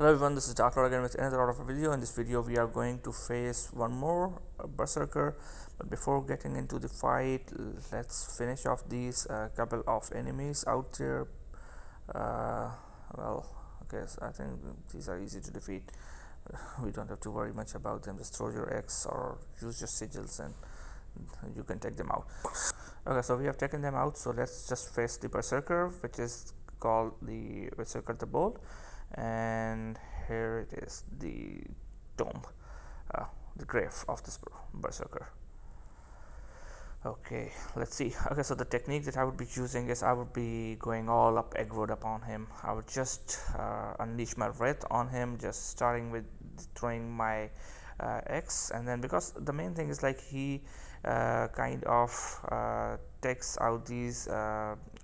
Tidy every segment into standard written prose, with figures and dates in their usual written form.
Hello everyone, this is Haklangr again with another out of a video. In this video we are going to face one more Berserker, but before getting into the fight, let's finish off these couple of enemies out there. Well, okay, so I think these are easy to defeat. We don't have to worry much about them. Just throw your X or use your sigils and you can take them out. Okay, so we have taken them out, so let's just face the Berserker, which is called the Hvitserkr the Bold. And here it is, the tomb, the grave of this Berserker. Okay, let's see. Okay, so the technique that I would be using is I would be going all up aggroed upon him. I would just unleash my wrath on him, just starting with throwing my X, and then because the main thing is like he kind of takes out these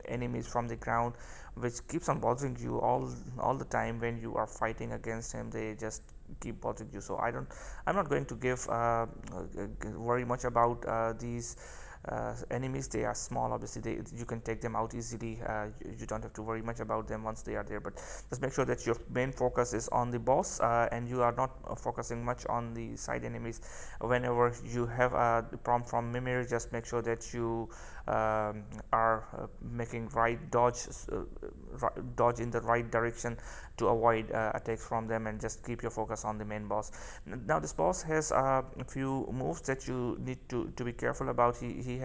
enemies from the ground, which keeps on bothering you all the time when you are fighting against him. They just keep bothering you. So I'm not going to give worry much about these enemies. They are small, obviously you can take them out easily. You don't have to worry much about them once they are there, but just make sure that your main focus is on the boss, and you are not focusing much on the side enemies. Whenever you have a prompt from Mimir, just make sure that you are making right dodge in the right direction to avoid attacks from them, and just keep your focus on the main boss. Now this boss has a few moves that you need to be careful about. He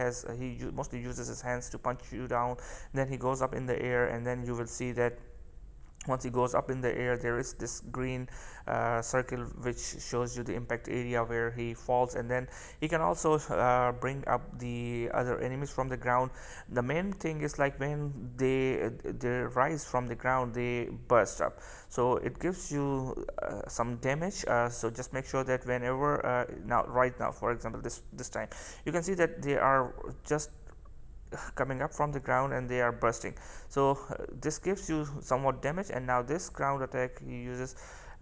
mostly uses his hands to punch you down, then he goes up in the air, and then you will see that once he goes up in the air, there is this green circle which shows you the impact area where he falls, and then he can also bring up the other enemies from the ground. The main thing is like when they rise from the ground, they burst up, so it gives you some damage. So just make sure that whenever right now, for example, this time, you can see that they are just coming up from the ground and they are bursting, so this gives you somewhat damage. And now this ground attack he uses,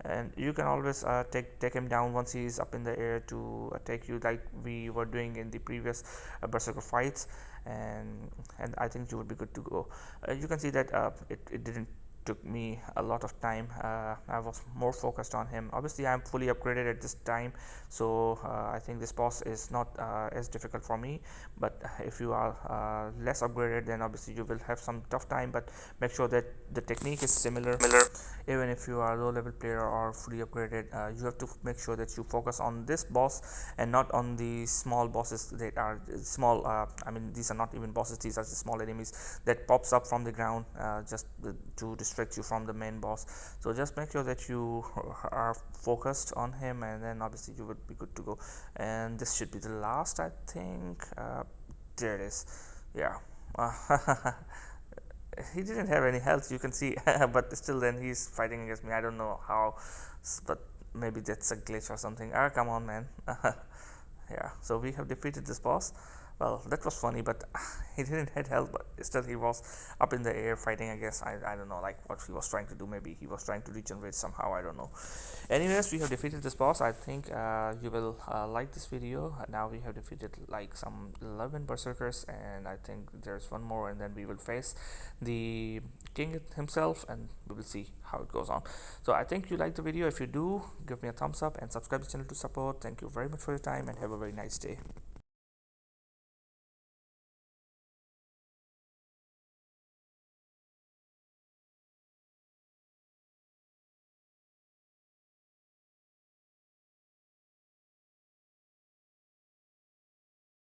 and you can always take him down once he is up in the air to attack you, like we were doing in the previous Berserker fights, and I think you would be good to go. You can see that it didn't took me a lot of time. I was more focused on him. Obviously I'm fully upgraded at this time, so I think this boss is not as difficult for me, but if you are less upgraded, then obviously you will have some tough time. But make sure that the technique is similar. Even if you are a low level player or fully upgraded, you have to make sure that you focus on this boss and not on the small bosses that are small. I mean, these are not even bosses, these are the small enemies that pops up from the ground just to distract you from the main boss. So just make sure that you are focused on him, and then obviously you would be good to go. And this should be the last, I think. There it is. Yeah. He didn't have any health, you can see, but still then he's fighting against me. I don't know how, but maybe that's a glitch or something. Come on, man. Yeah, so we have defeated this boss. Well, that was funny, but he didn't have health, but still he was up in the air fighting against, I don't know, like what he was trying to do. Maybe he was trying to regenerate somehow, I don't know. Anyways, we have defeated this boss. I think you will like this video. Now we have defeated like some 11 berserkers, and I think there's one more, and then we will face the king himself, and we will see how it goes on. So I think you like the video. If you do, give me a thumbs up and subscribe to the channel to support. Thank you very much for your time, and have a very nice day.